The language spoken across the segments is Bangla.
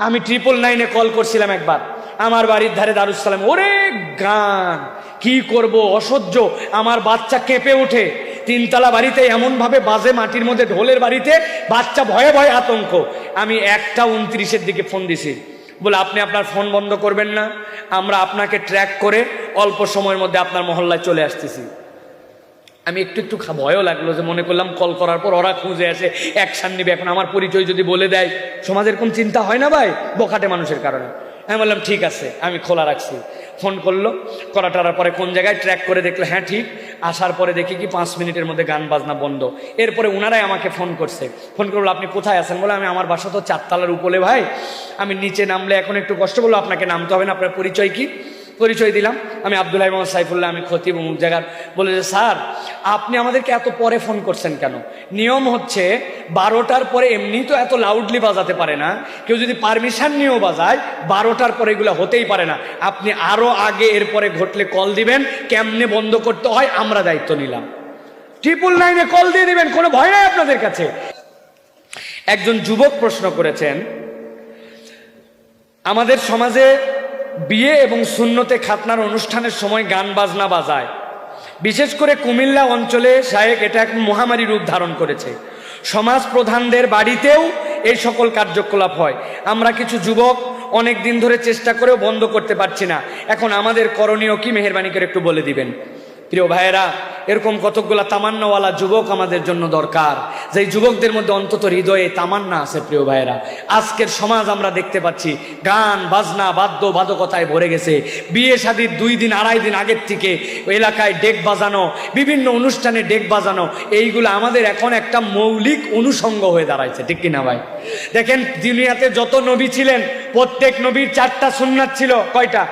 আমি 999-এ কল করছিলাম একবার, আমার বাড়ির ধারে দারুসালাম, ওরে গান কি করব, অসহ্য, আমার বাচ্চা কেঁপে ওঠে, তিনতলা বাড়িতে এমন ভাবে বাজে, মাটির মধ্যে ঢোলের বাড়িতে, বাচ্চা ভয়ে ভয়ে আতঙ্ক। আমি 1:29-এর দিকে ফোন দিছি, বলে আপনি আপনার ফোন বন্ধ করবেন না, আমরা আপনাকে ট্র্যাক করে অল্প সময়ের মধ্যে আপনার মহল্লায় চলে আসতেছি। আমি একটু ভয়ও লাগলো, যে মনে করলাম কল করার পর ওরা খুঁজে আসে, অ্যাকশন নিবে, এখন আমার পরিচয় যদি বলে দেয়, সমাজের কোন চিন্তা হয় না ভাই, বখাটে মানুষের কারণে। আমি বললাম ঠিক আছে, আমি খোলা রাখছি। ফোন করলো, করাটার পরে কোন জায়গায় ট্র্যাক করে দেখলো, হ্যাঁ ঠিক। আসার পরে দেখি কি 5 মিনিটের মধ্যে গান বাজনা বন্ধ। এরপরে ওনারাই আমাকে ফোন করছে, ফোন করলো আপনি কোথায় আছেন, বলে আমি আমার বাসা তো 4 তলার উপরে ভাই, আমি নিচে নামলে এখন একটু কষ্ট। বললো আপনাকে নামতে হবে না, আপনার পরিচয় কি? পরিচয় দিলাম, আমি আব্দুল্লাহ মোহাম্মদ সাইফুল্লাহ, আমি খতিব অমুক জায়গার। বলে যে স্যার আপনি আমাদেরকে এত পরে ফোন করছেন কেন? নিয়ম হচ্ছে 12টার পরে এমনি তো এত লাউডলি বাজাতে পারে না, কেউ যদি পারমিশন নিয়েও বাজায় 12টার পরে এগুলো হতেই পারে না। আপনি আরো আগে এরপরে ঘটলে কল দিবেন, কেমনে বন্ধ করতে হয় আমরা দায়িত্ব নিলাম। 999-এ কল দিয়ে দিবেন, কোনো ভয় নাই আপনাদের কাছে। একজন যুবক প্রশ্ন করেছেন, আমাদের সমাজে বিয়ে এবং সুন্নতে খাতনার অনুষ্ঠানের সময় গান বাজনা বাজায়, বিশেষ করে কুমিল্লা অঞ্চলে শায়েক এটা এক মহামারী রূপ ধারণ করেছে। সমাজ প্রধানদের বাড়িতেও এই সকল কার্যকলাপ হয়। আমরা কিছু যুবক অনেক দিন ধরে চেষ্টা করেও বন্ধ করতে পারছি না, এখন আমাদের করণীয় কি, মেহেরবানি করে একটু বলে দিবেন। প্রিয় ভাইয়েরা, এরকম কতকগুলা তামান্নাওয়ালা যুবক আমাদের জন্য দরকার, যেই যুবকদের মধ্যে অন্তত হৃদয়ে তামান্না আছে। প্রিয় ভাইয়েরা, আজকের সমাজ আমরা দেখতে পাচ্ছি গান বাজনা বাদ্য বাদকতায় ভরে গেছে। বিয়ে শাদীর 2 দিন 2.5 দিন আগের থেকে এলাকায় ডেক বাজানো, বিভিন্ন অনুষ্ঠানে ডেক বাজানো, এইগুলো আমাদের এখন একটা মৌলিক অনুষঙ্গ হয়ে দাঁড়াইছে, ঠিক কিনা ভাই? দেখেন দুনিয়াতে যত নবী ছিলেন প্রত্যেক নবীর 4টা সুন্নাত ছিল। কয়টা?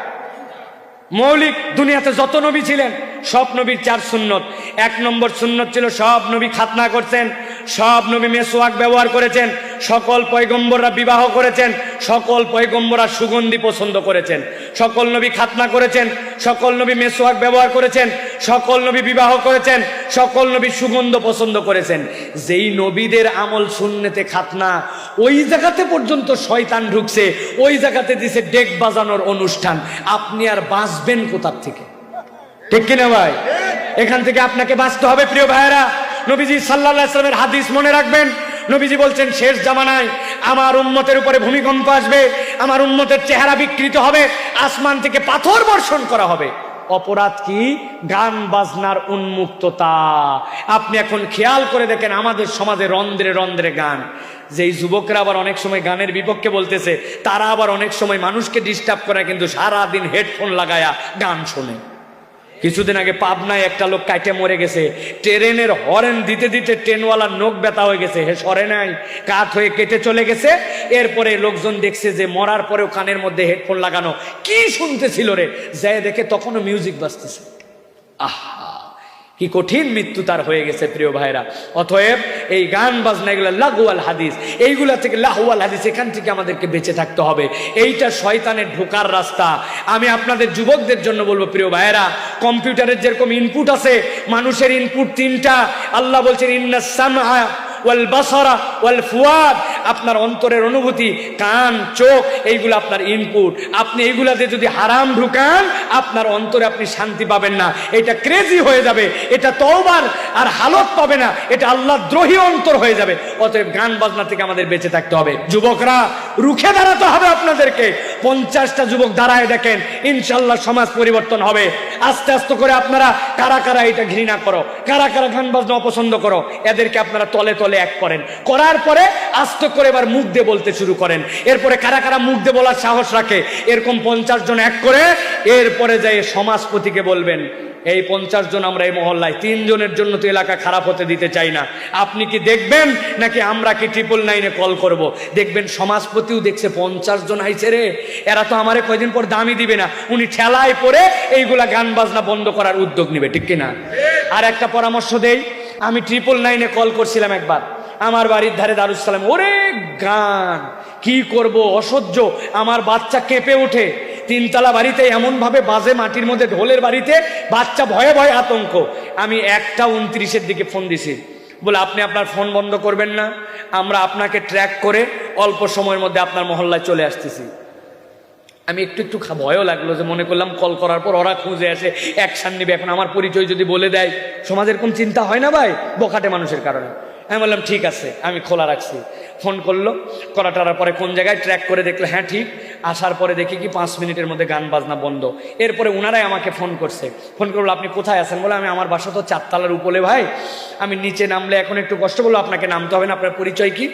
মৌলিক। দুনিয়াতে যত নবী ছিলেন সব নবীর 4 সুন্নত। 1 নম্বর সুন্নত ছিল সব নবী খাতনা করছেন, সব নবী মেসওয়াক ব্যবহার করেছেন, সকল পয়গম্বররা বিবাহ করেছেন, সকল পয়গম্বররা সুগন্ধি পছন্দ করেছেন, সকল নবী খাতনা করেছেন, সকল নবী মেসওয়াক ব্যবহার করেছেন, সকল নবী বিবাহ করেছেন, সকল নবী সুগন্ধ পছন্দ করেছেন। যেই নবীদের আমল সুন্নতে খাতনা, ওই জায়গাতে পর্যন্ত শয়তান ঢুকছে, ওই জায়গাতে দিছে ডেক বাজানোর অনুষ্ঠান। আপনি আর বাঁচবেন কোথার থেকে? ঠিক কিনা ভাই? এখান থেকে আপনাকে বাঁচতে হবে। প্রিয় ভাইয়েরা, নবীজি সাল্লাল্লাহু আলাইহি ওয়াসাল্লামের হাদিস মনে রাখবেন। নবীজি বলছেন শেষ জামানায় আমার উম্মতের উপরে ভূমিকম্প আসবে, আমার উম্মতের চেহারা বিকৃত হবে, আসমান থেকে পাথর বর্ষণ করা হবে। অপরাধ কি? গান বাজনার উন্মুক্ততা। আপনি এখন খেয়াল করে দেখেন আমাদের সমাজে রন্ধ্রে রন্ধ্রে গান। যেই যুবকরা আবার অনেক সময় গানের বিপক্ষে বলতেছে, তারা আবার অনেক সময় মানুষকে ডিস্টার্ব করে, কিন্তু সারাদিন হেডফোন লাগায়া গান শোনে। কিছুদিন আগে পাবনায় একটা লোক কাইটে মরে গেছে, ট্রেনের হরেন দিতে দিতে ট্রেনওয়ালার নখ ব্যথা হয়ে গেছে, হে সরে নাই, কাত হয়ে কেটে চলে গেছে। এরপরে লোকজন দেখছে যে মরার পরেও কানের মধ্যে হেডফোন লাগানো, কি শুনতেছিল রে, যায় দেখে তখনও মিউজিক বাজতেছে। আহা, কি কঠিন মৃত্যু তার হয়ে গেছে। প্রিয় ভাইরা, অতএব এই গান বাজনা এগুলো লাগুয়াল হাদিস, এইগুলা থেকে লাহুয়াল হাদিস, এখান থেকে আমাদেরকে বেঁচে থাকতে হবে। এইটা শয়তানের ঢোকার রাস্তা। আমি আপনাদের যুবকদের জন্য বলবো, প্রিয় ভাইরা, কম্পিউটারের যেরকম ইনপুট আছে, মানুষের ইনপুট 3টা। আল্লাহ বলছেন ইন্নাস সামআ ওয়াল বাসারা ওয়াল ফুয়াদ, আপনার অন্তরের অনুভূতি, কান চোখ, এইগুলো আপনার ইনপুট। আপনি এইগুলাতে যদি হারাম ঢুকান, আপনার অন্তরে আপনি শান্তি পাবেন না, এটা ক্রেজি হয়ে যাবে, এটা তওবার আর হালত পাবে না, এটা আল্লাহ দ্রোহী অন্তর হয়ে যাবে। অতএব গান বাজনা থেকে আমাদের বেঁচে থাকতে হবে। যুবকরা, রুখে দাঁড়াতে হবে আপনাদেরকে। 50টা যুবক দাঁড়ায় দেখেন, ইনশাল্লাহ সমাজ পরিবর্তন হবে। আস্তে আস্তে করে আপনারা কারা কারা এটা ঘৃণা করো, কারা কারা গান বাজনা অপছন্দ করো, এদেরকে আপনারা তলে তলে এক করেন। করার পরে আস্তে করে এবার মুখ দিয়ে বলতে শুরু করেন। এরপরে কারা কারা মুখ দিয়ে বলার সাহস রাখে, এরকম 50 জন এক করে এরপরে যাই সমাজপতিকে বলবেন, এই 50 জন আমরা এই মহল্লায় 3 জনের জন্য তো এলাকা খারাপ হতে দিতে চাই না, আপনি কি দেখবেন নাকি আমরা কি 999-এ কল করব? দেখবেন সমাজপতিও দেখছে 50 জন আইছে রে, এরা তো আমারে কয়দিন পর দামই দিবে না, উনি ঠেলায় পরে এইগুলা গান বাজনা বন্ধ করার উদ্যোগ নেবে, ঠিক কিনা? আর একটা পরামর্শ দেই, আমি 999-এ কল করছিলাম একবার, আমার বাড়ির ধারে দারুসালাম, ওরে গান কি করব, অসহ্য, আমার বাচ্চা কেঁপে ওঠে, 3তলা বাড়িতে এমন ভাবে বাজে, মাটির মধ্যে ঢোলের বাড়িতে, বাচ্চা ভয়ে ভয়ে আতঙ্ক। আমি 1:29-এর দিকে ফোন দিছি, বলে আপনি আপনার ফোন বন্ধ করবেন না, আমরা আপনাকে ট্র্যাক করে অল্প সময়ের মধ্যে আপনার মহল্লায় চলে আসতেছি। আমি একটু একটু ভয়ও লাগলো, যে মনে করলাম কল করার পর ওরা খুঁজে আসে অ্যাকশন নেবে, এখন আমার পরিচয় যদি বলে দেয়, সমাজের কোন চিন্তা হয় না ভাই বখাটে মানুষের কারণে। আমি বললাম ঠিক আছে, আমি খোলা রাখছি। ফোন করলো, করাটার পরে কোন জায়গায় ট্র্যাক করে দেখলো, হ্যাঁ ঠিক। আসার পরে দেখি কি 5 মিনিটের মধ্যে গান বাজনা বন্ধ। এরপরে ওনারাই আমাকে ফোন করছে, ফোন করলো আপনি কোথায় আছেন? বলে আমি আমার বাসা তো 4 তলার উপরে ভাই, আমি নিচে নামলে এখন একটু কষ্ট। বললো আপনাকে নামতে হবে না, আপনার পরিচয় কি?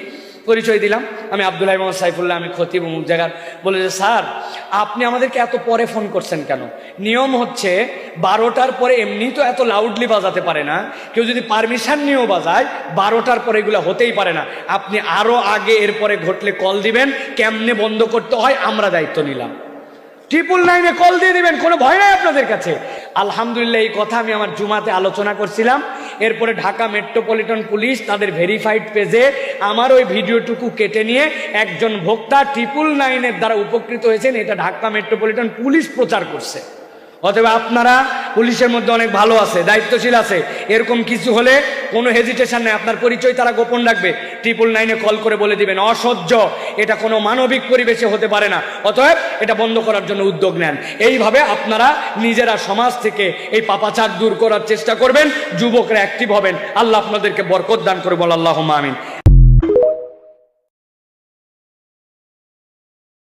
পরিচয় দিলাম, আমি আব্দুল্লাহ মোহাম্মদ সাইফুল্লাহ, আমি খতিব অমুক জায়গার। বলে যে স্যার আপনি আমাদেরকে এত পরে ফোন করছেন কেন? নিয়ম হচ্ছে 12টার পরে এমনি তো এত লাউডলি বাজাতে পারে না, কেউ যদি পারমিশন নিয়েও বাজায় 12টার পরে এগুলো হতেই পারে না। আপনি আরও আগে এরপরে ঘটলে কল দিবেন, কেমনে বন্ধ করতে হয় আমরা দায়িত্ব নিলাম। 999-এ কল দিয়ে দিবেন, কোনো ভয় নাই আপনাদের কাছে। আলহামদুলিল্লাহ, এই কথা আমি আমার জুমাতে আলোচনা করছিলাম। এরপরে ঢাকা মেট্রোপলিটন পুলিশ তাদের ভেরিফাইড পেজে আমার ওই ভিডিওটুকু কেটে নিয়ে একজন ভোক্তা 999-এর দ্বারা উপকৃত হয়েছেন, এটা ঢাকা মেট্রোপলিটন পুলিশ প্রচার করছে। অতএব আপনারা পুলিশের মধ্যে অনেক ভালো আছে, দায়িত্বশীল আছে, এরকম কিছু হলে কোনো হেজিটেশন নেই, আপনার পরিচয় তারা গোপন রাখবে। 999-এ কল করে বলে দিবেন অসহ্য, এটা কোনো মানবিক পরিবেশে হতে পারে না, অতএব এটা বন্ধ করার জন্য উদ্যোগ নেন। এইভাবে আপনারা নিজেরা সমাজ থেকে এই পাপাচার দূর করার চেষ্টা করবেন, যুবকরা অ্যাক্টিভ হবেন। আল্লাহ আপনাদেরকে বরকত দান করে, বল আল্লাহুম্মা আমিন।